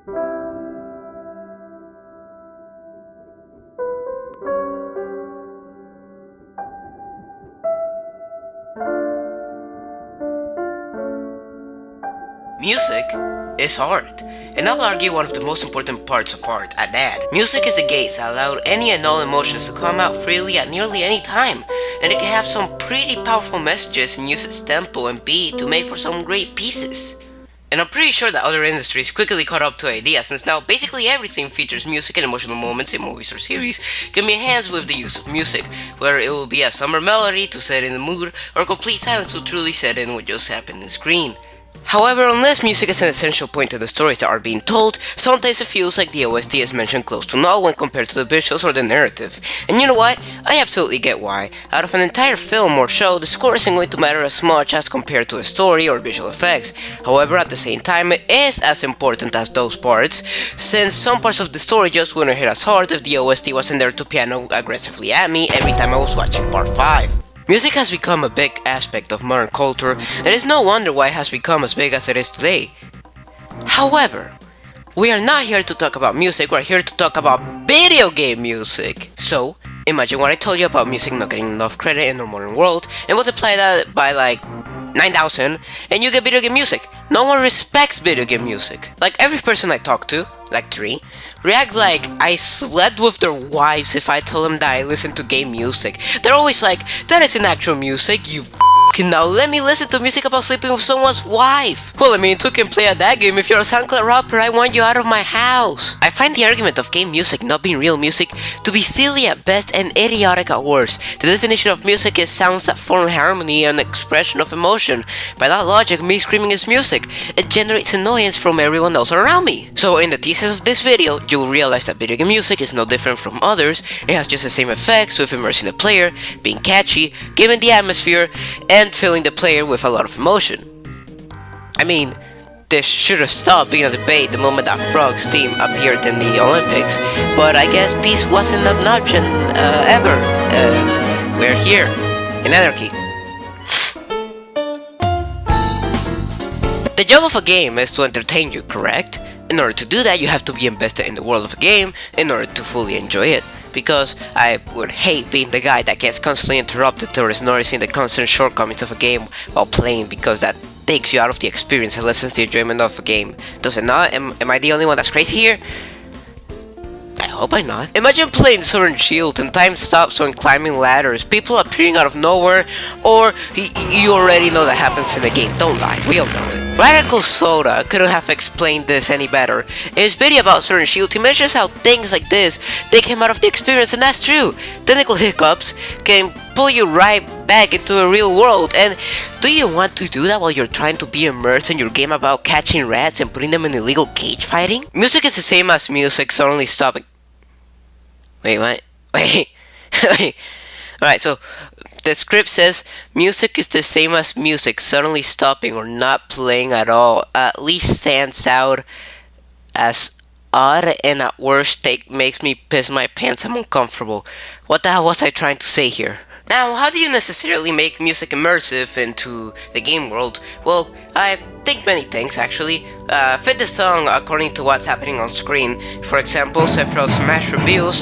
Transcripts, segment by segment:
Music is art, and I'll argue one of the most important parts of art at that. Music is the gates that allow any and all emotions to come out freely at nearly any time, and it can have some pretty powerful messages and use its tempo and beat to make for some great pieces. And I'm pretty sure that other industries quickly caught up to the idea, since now basically everything features music and emotional moments in movies or series can be enhanced with the use of music, whether it will be a summer melody to set in the mood or complete silence to truly set in what just happened in the screen. However, unless music is an essential point of the stories that are being told, sometimes it feels like the OST is mentioned close to null when compared to the visuals or the narrative. And you know what? I absolutely get why. Out of an entire film or show, the score isn't going to matter as much as compared to the story or visual effects. However, at the same time, it is as important as those parts, since some parts of the story just wouldn't hit as hard if the OST wasn't there to piano aggressively at me every time I was watching part 5. Music has become a big aspect of modern culture, and it's no wonder why it has become as big as it is today. However, we are not here to talk about music, we're here to talk about video game music. So, imagine what I told you about music not getting enough credit in the modern world, and multiply that by like 9,000, and you get video game music. No one respects video game music. Like every person I talk to, like 3, react like I slept with their wives if I tell them that I listen to game music. They're always like, that isn't actual music, you now let me listen to music about sleeping with someone's wife. Well, I mean, you can play at that game. If you're a SoundCloud rapper, I want you out of my house. I find the argument of game music not being real music to be silly at best and idiotic at worst. The definition of music is sounds that form harmony and expression of emotion. By that logic, me screaming is music. It generates annoyance from everyone else around me. So in the thesis of this video, you will realize that video game music is no different from others. It has just the same effects with immersing the player, being catchy, giving the atmosphere, and filling the player with a lot of emotion. I mean, this should have stopped being a debate the moment that Frog's team appeared in the Olympics, but I guess peace wasn't an option ever, and we're here, in anarchy. The job of a game is to entertain you, correct? In order to do that, you have to be invested in the world of a game in order to fully enjoy it. Because I would hate being the guy that gets constantly interrupted or is noticing the constant shortcomings of a game while playing, because that takes you out of the experience and lessens the enjoyment of a game. Does it not? Am I the only one that's crazy here? I hope I'm not. Imagine playing Sword and Shield and time stops when climbing ladders, people appearing out of nowhere, or you already know that happens in the game. Don't lie, we all know it. Radical Soda couldn't have explained this any better. In his video about Sword and Shield, he mentions how things like this take him out of the experience, and that's true. Technical hiccups can pull you right back into a real world, and do you want to do that while you're trying to be immersed in your game about catching rats and putting them in illegal cage fighting? Music is the same as music, suddenly stopping. Wait, what? Wait. Alright, so the script says music is the same as music, suddenly stopping or not playing at all. At least stands out as odd, and at worst makes me piss my pants. I'm uncomfortable. What the hell was I trying to say here? Now, how do you necessarily make music immersive into the game world? Well, I think many things actually. Fit the song according to what's happening on screen. For example, Sephiroth's Smash reveal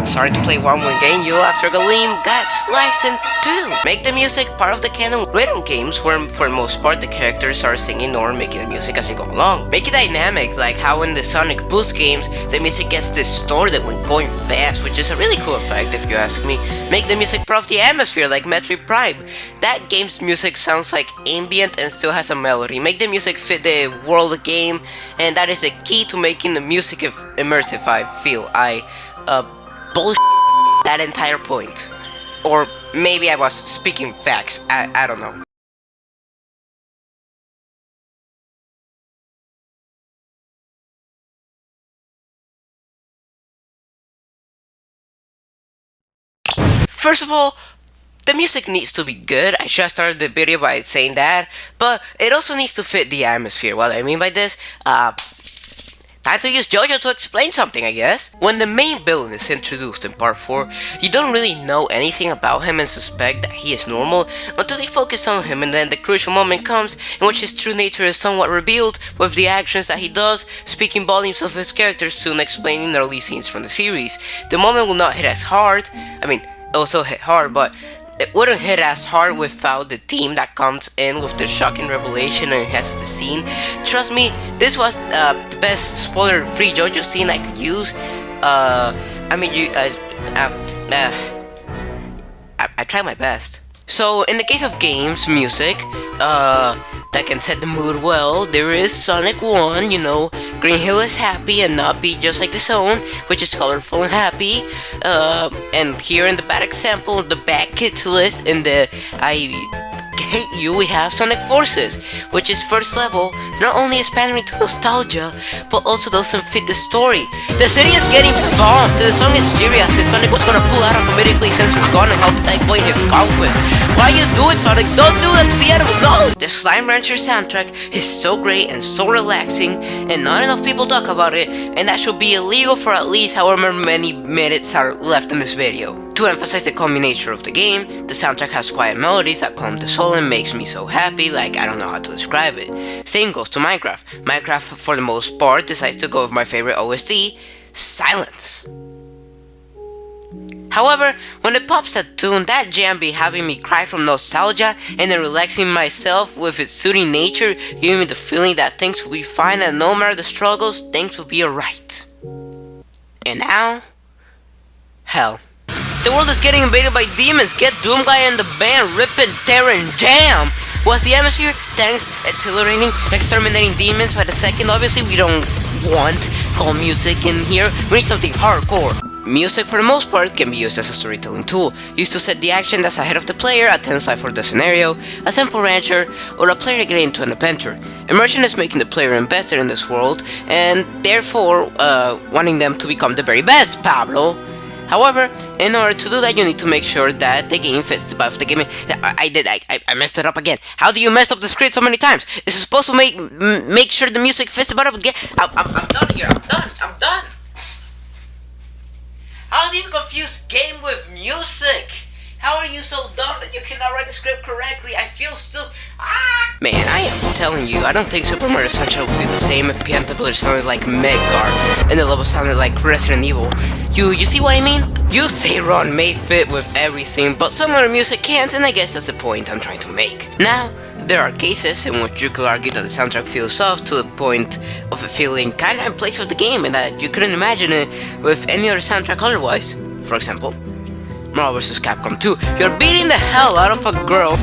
starting to play one when Genyo after Galeem got sliced in two. Make the music part of the canon rhythm games where for the most part the characters are singing or making the music as they go along. Make it dynamic, like how in the Sonic Boost games the music gets distorted when going fast, which is a really cool effect if you ask me. Make the music part of the atmosphere like Metroid Prime. That game's music sounds like ambient and still has a melody. Make the music fit the world of the game, and that is the key to making the music immersive. I feel bullshit that entire point. Or maybe I was speaking facts, I don't know. First of all, the music needs to be good. I just started the video by saying that, but it also needs to fit the atmosphere. What I mean by this, time to use JoJo to explain something, I guess. When the main villain is introduced in part 4, you don't really know anything about him and suspect that he is normal until they focus on him, and then the crucial moment comes in which his true nature is somewhat revealed with the actions that he does, speaking volumes of his character, soon explaining the early scenes from the series. The moment will not hit as hard, it also hit hard, but it wouldn't hit as hard without the theme that comes in with the shocking revelation and has the scene. Trust me, this was the best spoiler-free JoJo scene I could use. I tried my best. So, in the case of games, music, that can set the mood well, there is Sonic 1, Green Hill is happy and not be just like the Zone, which is colorful and happy. And here in the bad example, the bad kids list, in the I Hate You, we have Sonic Forces, which is first level, not only is pandering to nostalgia, but also doesn't fit the story. The city is getting bombed, the song is serious, and Sonic was gonna pull out automatically since he's gone and help Eggboy in his conquest. Why you do it, Sonic? Don't do that to the enemies, no! The Slime Rancher soundtrack is so great and so relaxing, and not enough people talk about it, and that should be illegal for at least however many minutes are left in this video. To emphasize the calming nature of the game, the soundtrack has quiet melodies that calm the soul and makes me so happy, like I don't know how to describe it. Same goes to Minecraft. Minecraft, for the most part, decides to go with my favorite OST, silence. However, when it pops that tune, that jam be having me cry from nostalgia and then relaxing myself with its soothing nature, giving me the feeling that things will be fine and no matter the struggles, things will be alright. And now, hell. The world is getting invaded by demons. Get Doomguy and the band, rip and tear and jam. What's the atmosphere? Thanks, exhilarating, exterminating demons by the second. Obviously, we don't want calm music in here. We need something hardcore. Music, for the most part, can be used as a storytelling tool, used to set the action that's ahead of the player, a tense life for the scenario, a simple rancher, or a player getting into an adventure. Immersion is making the player invested in this world, and therefore, wanting them to become the very best, Pablo. However, in order to do that, you need to make sure that the game fits the vibe of the game. I messed it up again. How do you mess up the script so many times? It's supposed to make sure the music fits the vibe of the game. I'm done here. I'm done. How do you confuse game with music? How are you so dumb that you cannot write the script correctly? I feel stupid. Man, I am telling you, I don't think Super Mario Sunshine will feel the same if Pianta Village sounded like Meggar and the level sounded like Resident Evil. You see what I mean? You say Ron may fit with everything, but some other music can't, and I guess that's the point I'm trying to make. Now, there are cases in which you could argue that the soundtrack feels off to the point of it feeling kinda in place with the game and that you couldn't imagine it with any other soundtrack otherwise. For example, Marvel vs. Capcom 2. You're beating the hell out of a girl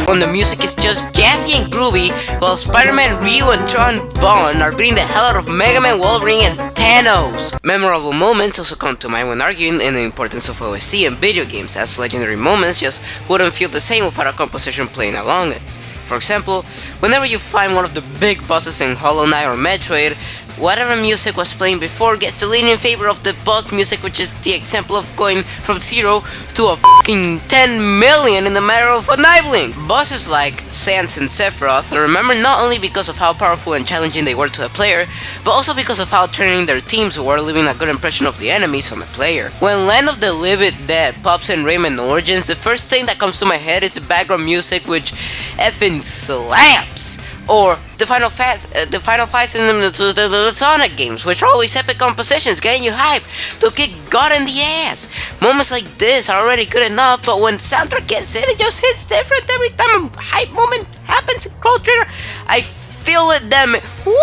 when the music is just jazzy and groovy, while Spider-Man, Ryu, and Tron Bonne are beating the hell out of Mega Man, Wolverine, and Thanos. Memorable moments also come to mind when arguing in the importance of OST in video games, as legendary moments just wouldn't feel the same without a composition playing along it. For example, whenever you find one of the big bosses in Hollow Knight or Metroid, whatever music was playing before gets to lean in favor of the boss music, which is the example of going from 0 to a fucking 10 million in the matter of a night blink. Bosses like Sans and Sephiroth are remembered not only because of how powerful and challenging they were to a player, but also because of how training their teams were, leaving a good impression of the enemies on the player. When Land of the Living Dead pops in Rayman Origins, the first thing that comes to my head is the background music, which effing slaps. Or the final fights in the Sonic games, which are always epic compositions, getting you hyped to kick God in the ass. Moments like this are already good enough, but when the soundtrack gets in, it just hits different every time a hype moment happens in Crow Trader. I feel it, damn it. Woo!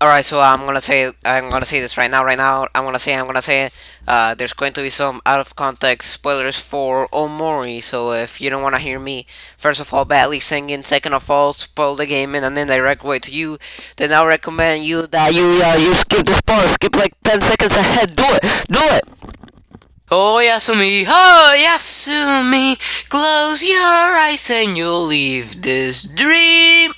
Alright, so I'm gonna say this right now. I'm gonna say there's going to be some out of context spoilers for Omori, so if you don't wanna hear me, first of all, badly singing, second of all, spoil the game in an indirect way to you, then I'll recommend you that you skip the spoilers, skip like 10 seconds ahead, do it! Oh Yasumi, close your eyes and you'll leave this dream.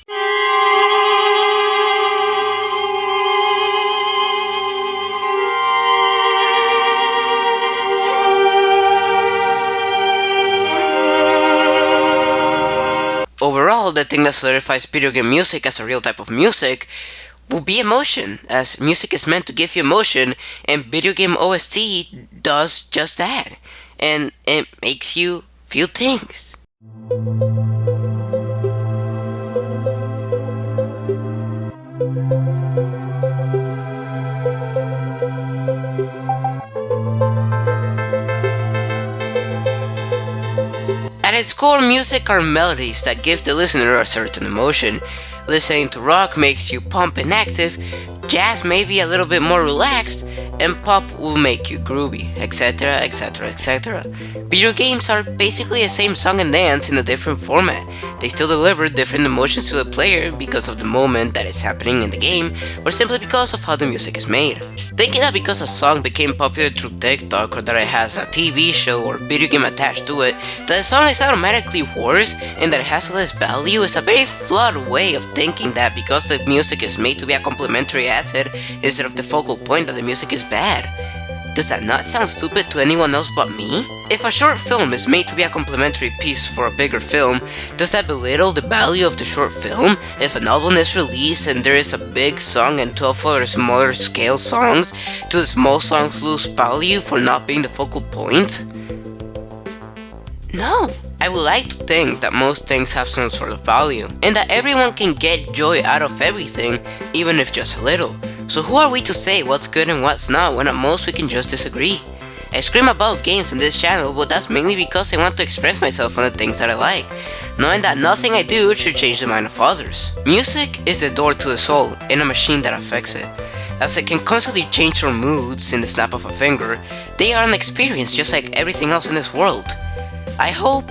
Overall, the thing that solidifies video game music as a real type of music will be emotion, as music is meant to give you emotion, and video game OST does just that. And it makes you feel things. At its core, music are melodies that give the listener a certain emotion. Listening to rock makes you pump and active, jazz may be a little bit more relaxed, and pop will make you groovy, etc, etc, etc. Video games are basically the same song and dance in a different format. They still deliver different emotions to the player because of the moment that is happening in the game, or simply because of how the music is made. Thinking that because a song became popular through TikTok or that it has a TV show or video game attached to it, that the song is automatically worse and that it has less value is a very flawed way of thinking that because the music is made to be a complementary asset instead of the focal point that the music is bad. Does that not sound stupid to anyone else but me? If a short film is made to be a complementary piece for a bigger film, does that belittle the value of the short film? If an album is released and there is a big song and 12 other smaller scale songs, do the small songs lose value for not being the focal point? No. I would like to think that most things have some sort of value, and that everyone can get joy out of everything, even if just a little. So who are we to say what's good and what's not when at most we can just disagree? I scream about games on this channel, but that's mainly because I want to express myself on the things that I like, knowing that nothing I do should change the mind of others. Music is the door to the soul, and a machine that affects it. As it can constantly change your moods in the snap of a finger, they are an experience just like everything else in this world. I hope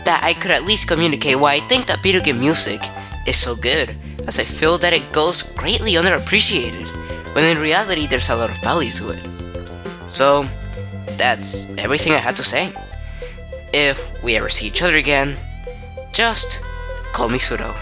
that I could at least communicate why I think that video game music is so good, as I feel that it goes greatly underappreciated, when in reality there's a lot of value to it. So, that's everything I had to say. If we ever see each other again, just call me Sudo.